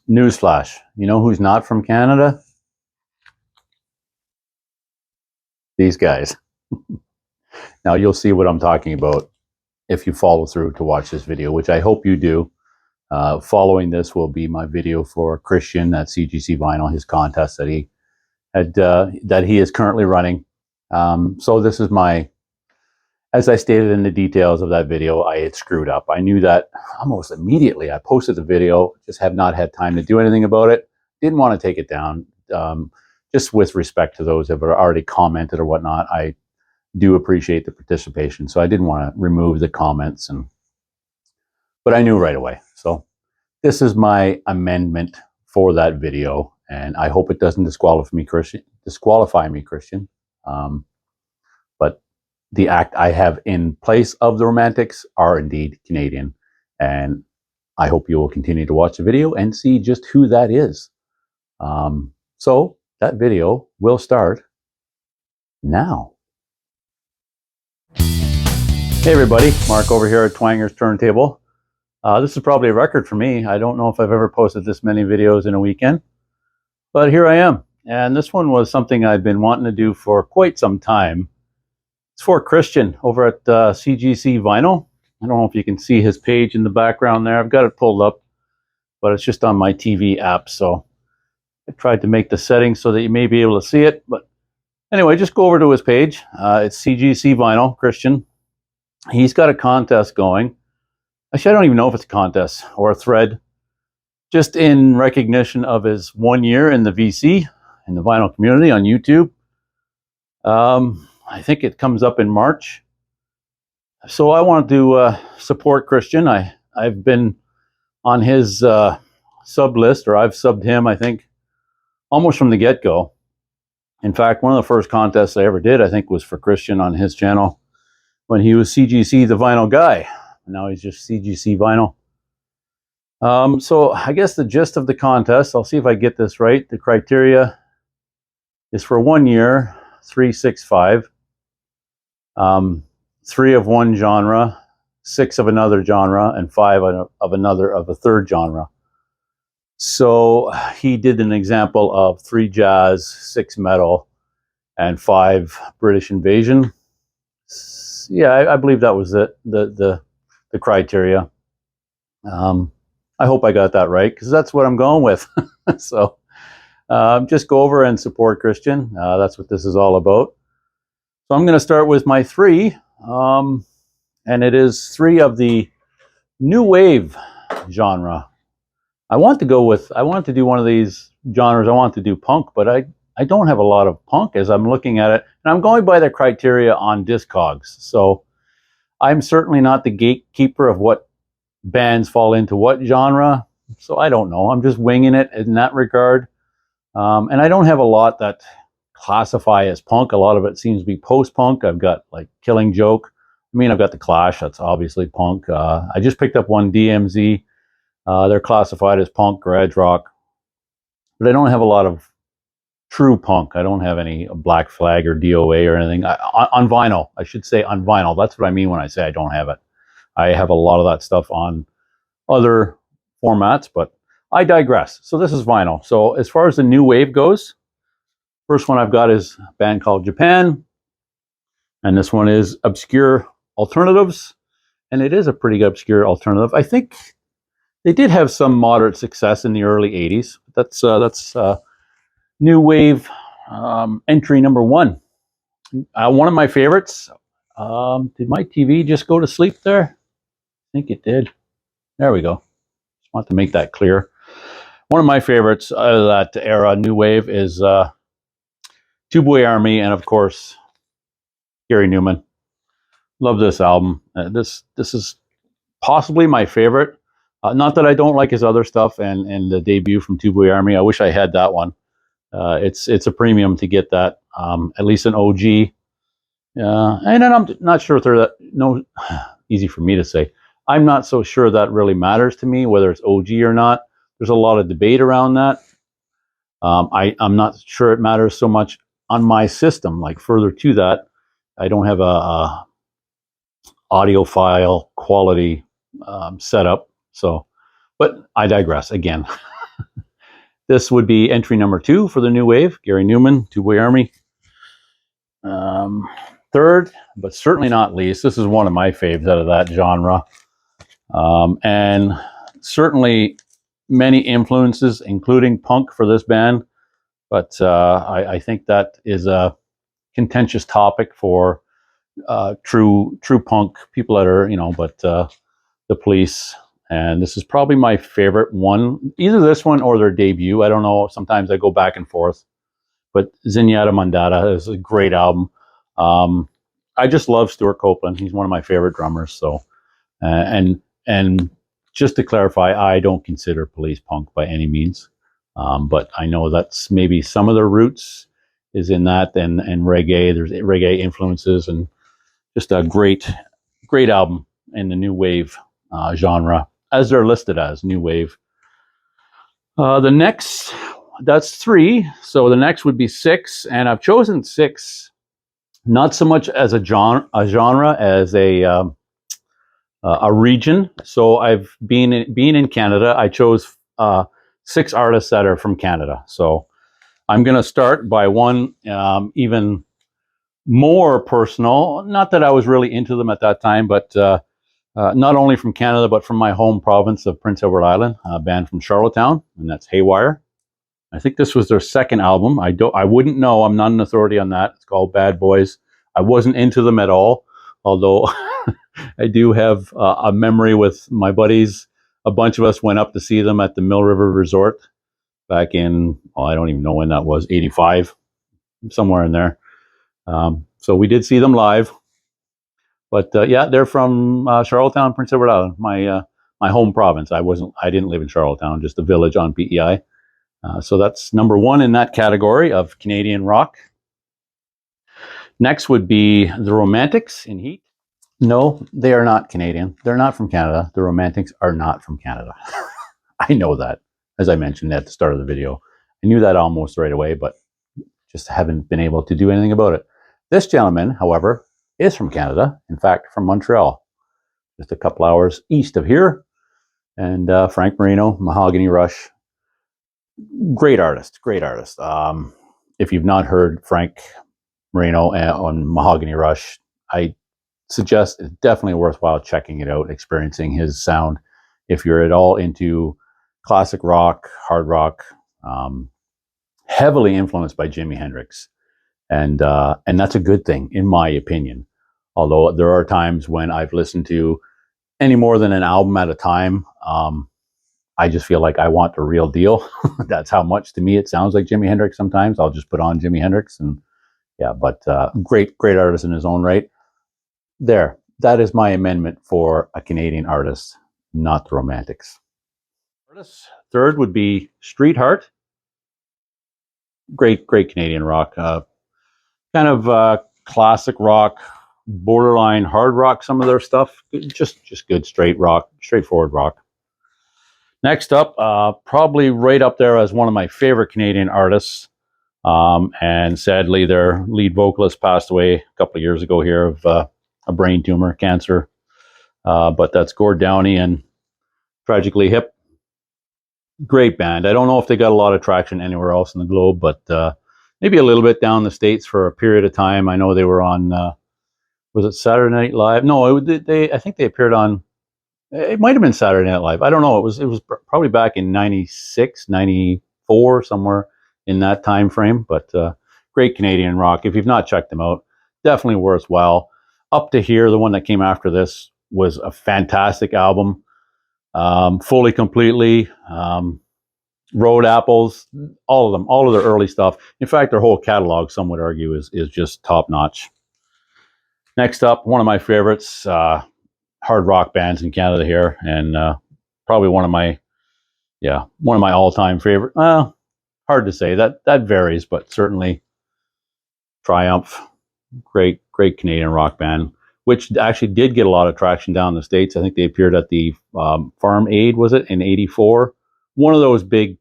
Newsflash, you know who's not from Canada? These guys. Now you'll see what I'm talking about if you follow through to watch this video, which I hope you do. Following this will be my video for Christian at CGC Vinyl, his contest that he had that he is currently running. So this is my, as I stated in the details of that video, I had screwed up. I knew that almost immediately. I posted the video, just have not had time to do anything about it. Didn't want to take it down. Just with respect to those that have already commented or whatnot, I do appreciate the participation. So I didn't want to remove the comments, but I knew right away. So this is my amendment for that video, and I hope it doesn't disqualify me, Christian. But the act I have in place of the Romantics are indeed Canadian, and I hope you will continue to watch the video and see just who that is. So that video will start now. Hey everybody, Mark over here at Twanger's Turntable. This is probably a record for me. I don't know if I've ever posted this many videos in a weekend, but here I am. And this one was something I've been wanting to do for quite some time. It's for Christian over at CGC Vinyl. I don't know if you can see his page in the background there. I've got it pulled up, but it's just on my TV app. So I tried to make the settings so that you may be able to see it. But anyway, just go over to his page. It's CGC Vinyl, Christian. He's got a contest going. Actually, I don't even know if it's a contest or a thread. Just in recognition of his 1 year in the VC, in the vinyl community on YouTube. I think it comes up in March. So I wanted to support Christian. I've been on his sub list, or I've subbed him, I think, almost from the get-go. In fact, one of the first contests I ever did, I think, was for Christian on his channel when he was CGC the Vinyl Guy. Now he's just CGC Vinyl. So I guess the gist of the contest, I'll see if I get this right. The criteria is for 1 year, 365, 3 of one genre, 6 of another genre, and 5 of a third genre. So he did an example of 3 jazz, 6 metal, and 5 British Invasion. Yeah, I believe that was it, the criteria. I hope I got that right, because that's what I'm going with. So just go over and support Christian. That's what this is all about. So I'm going to start with my 3, and it is 3 of the new wave genre. I want to do one of these genres. I want to do punk, but I don't have a lot of punk as I'm looking at it. And I'm going by the criteria on Discogs. So I'm certainly not the gatekeeper of what bands fall into what genre. So I don't know. I'm just winging it in that regard. And I don't have a lot that classify as punk. A lot of it seems to be post-punk. I've got like Killing Joke. I mean, I've got The Clash. That's obviously punk. I just picked up one, DMZ. They're classified as punk, garage rock. But I don't have a lot of true punk. I don't have any Black Flag or DOA or anything. On vinyl, I should say on vinyl. That's what I mean when I say I don't have it. I have a lot of that stuff on other formats, but I digress. So this is vinyl. So as far as the new wave goes, first one I've got is a band called Japan. And this one is Obscure Alternatives. And it is a pretty obscure alternative. I think they did have some moderate success in the early 80s. That's new wave entry number 1. One of my favorites. Did my TV just go to sleep there? I think it did. There we go. Just want to make that clear. One of my favorites of that era, new wave, is Two Boy Army, and of course Gary Newman. Love this album. This is possibly my favorite. Not that I don't like his other stuff and the debut from Two Boy Army. I wish I had that one. It's a premium to get that, at least an OG. And then I'm not sure if they're that, no, easy for me to say. I'm not so sure that really matters to me, whether it's OG or not. There's a lot of debate around that. I'm not sure it matters so much on my system. Like further to that, I don't have a audiophile quality setup. So, but I digress again. This would be entry number 2 for the new wave, Gary Newman, Two-Way Army. Third, but certainly not least, this is one of my faves out of that genre. And certainly many influences, including punk for this band. But I think that is a contentious topic for true punk people that are, but the Police. And this is probably my favorite one, either this one or their debut. I don't know. Sometimes I go back and forth. But Zenyatta Mondatta is a great album. I just love Stuart Copeland. He's one of my favorite drummers. So, and just to clarify, I don't consider Police punk by any means. But I know that's maybe some of their roots is in that and reggae. There's reggae influences and just a great album in the new wave genre, as they're listed as new wave. The next, that's 3. So the next would be 6, and I've chosen 6 not so much as a genre as a region. So I've been in Canada. I chose 6 artists that are from Canada. So I'm going to start by one even more personal. Not that I was really into them at that time, but not only from Canada, but from my home province of Prince Edward Island, a band from Charlottetown, and that's Haywire. I think this was their second album. I wouldn't know. I'm not an authority on that. It's called Bad Boys. I wasn't into them at all, although I do have a memory with my buddies. A bunch of us went up to see them at the Mill River Resort back in, I don't even know when that was, 85, somewhere in there. So we did see them live. But yeah, they're from Charlottetown, Prince Edward Island, my home province. I didn't live in Charlottetown, just a village on PEI. So that's number 1 in that category of Canadian rock. Next would be the Romantics in Heat. No, they are not Canadian. They're not from Canada. The Romantics are not from Canada. I know that, as I mentioned at the start of the video. I knew that almost right away, but just haven't been able to do anything about it. This gentleman, however, is from Canada. In fact, from Montreal, just a couple hours east of here. And Frank Marino, Mahogany Rush. Great artist. If you've not heard Frank Marino on Mahogany Rush, I suggest it's definitely worthwhile checking it out, experiencing his sound. If you're at all into classic rock, hard rock, heavily influenced by Jimi Hendrix, and that's a good thing in my opinion. Although there are times when I've listened to any more than an album at a time, I just feel like I want the real deal. That's how much to me it sounds like Jimi Hendrix. Sometimes I'll just put on Jimi Hendrix, and yeah, but great artist in his own right. There, that is my amendment for a Canadian artist, not the Romantics. Third would be Street Heart. Great Canadian rock. Kind of classic rock, borderline hard rock, some of their stuff. Just good straightforward rock. Next up, probably right up there as one of my favorite Canadian artists. And sadly, their lead vocalist passed away a couple of years ago here of a brain tumor, cancer. But that's Gord Downie and Tragically Hip. Great band. I don't know if they got a lot of traction anywhere else in the globe, but maybe a little bit down in the States for a period of time. I know they were on, was it Saturday Night Live? No, I think they appeared on, it might have been Saturday Night Live. I don't know. It was probably back in 96, 94, somewhere in that time frame. But great Canadian rock. If you've not checked them out, definitely worthwhile. Up to Here, the one that came after this, was a fantastic album. Fully, completely. Road Apples, all of them, all of their early stuff. In fact, their whole catalog, some would argue, is just top notch. Next up, one of my favorites, hard rock bands in Canada here, and probably one of my all-time favorite. Hard to say. That varies, but certainly Triumph, great Canadian rock band, which actually did get a lot of traction down in the States. I think they appeared at the Farm Aid, was it, in '84? One of those big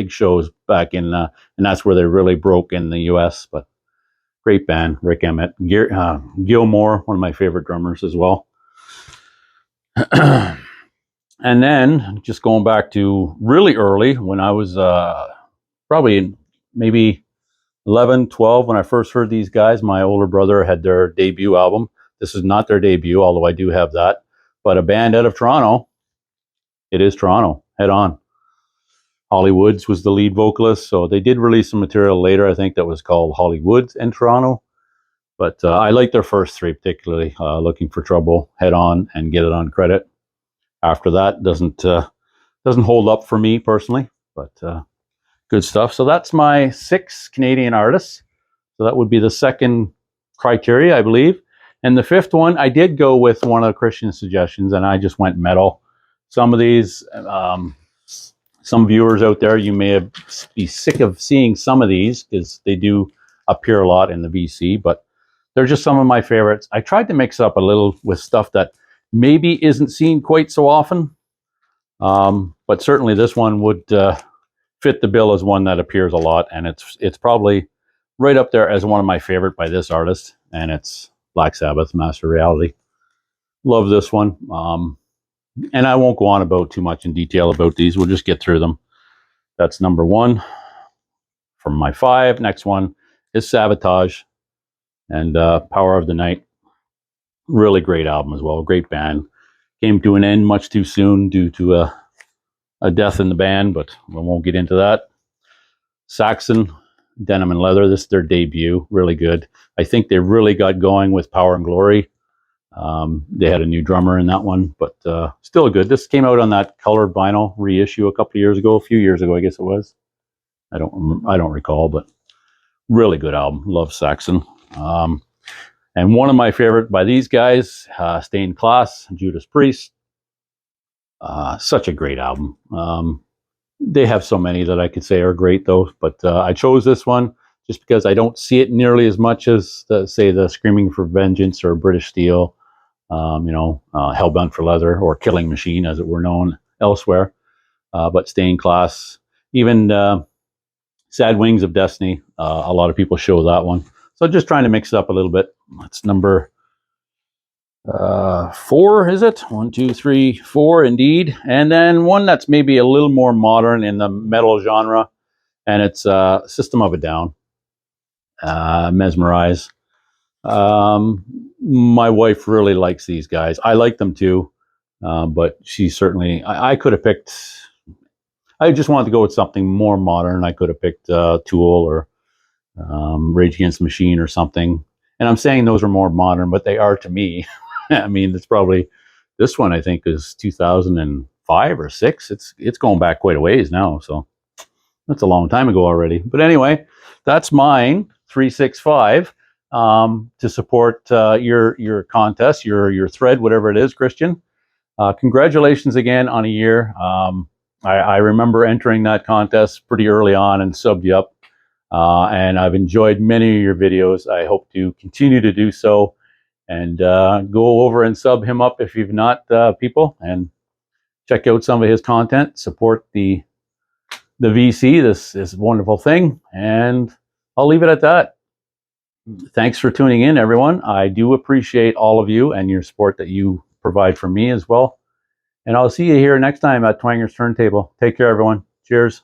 shows back in, and that's where they really broke in the U.S. But great band, Rick Emmett, Gilmore, one of my favorite drummers as well. And then just going back to really early when I was probably maybe 11, 12, when I first heard these guys. My older brother had their debut album. This is not their debut, although I do have that. But a band out of Toronto. It is Toronto. Head On. Hollywoods was the lead vocalist, so they did release some material later, I think, that was called Hollywoods in Toronto. But I like their first three, particularly Looking for Trouble, Head On, and Get It On Credit. After that, doesn't hold up for me personally, but good stuff. So that's my 6 Canadian artists. So that would be the second criteria, I believe. And the fifth one, I did go with one of the Christian suggestions, and I just went metal. Some of these, some viewers out there, you may be sick of seeing some of these because they do appear a lot in the VC, but they're just some of my favorites. I tried to mix up a little with stuff that maybe isn't seen quite so often, but certainly this one would fit the bill as one that appears a lot, and it's probably right up there as one of my favorite by this artist, and it's Black Sabbath, Master Reality. Love this one. And I won't go on about too much in detail about these. We'll just get through them. That's number 1 from my 5. Next one is Sabotage and Power of the Night. Really great album as well. Great band. Came to an end much too soon due to a death in the band, but we won't get into that. Saxon, Denim and Leather. This is their debut. Really good. I think they really got going with Power and Glory. They had a new drummer in that one, but still good. This came out on that colored vinyl reissue a few years ago, I guess it was. I don't recall, but really good album. Love Saxon. And one of my favorite by these guys, Stained Class, Judas Priest. Such a great album. They have so many that I could say are great though, but I chose this one just because I don't see it nearly as much as the Screaming for Vengeance or British Steel. Hellbound for Leather or Killing Machine, as it were known elsewhere. But Stained Class, even Sad Wings of Destiny, a lot of people show that one. So just trying to mix it up a little bit. That's number 4, is it? 1, 2, 3, 4, indeed. And then one that's maybe a little more modern in the metal genre, and it's System of a Down, Mesmerize. My wife really likes these guys. I like them too, but she certainly, I could have picked, I just wanted to go with something more modern. I could have picked Tool or Rage Against the Machine or something. And I'm saying those are more modern, but they are to me. I mean, it's probably, this one I think is 2005 or 6. It's going back quite a ways now, so that's a long time ago already. But anyway, that's mine, 365. To support your contest, your thread, whatever it is, Christian. Congratulations again on a year. I remember entering that contest pretty early on and subbed you up. And I've enjoyed many of your videos. I hope to continue to do so. And go over and sub him up if you've not, people. And check out some of his content. Support the VC, this wonderful thing. And I'll leave it at that. Thanks for tuning in, everyone. I do appreciate all of you and your support that you provide for me as well. And I'll see you here next time at Twanger's Turntable. Take care, everyone. Cheers.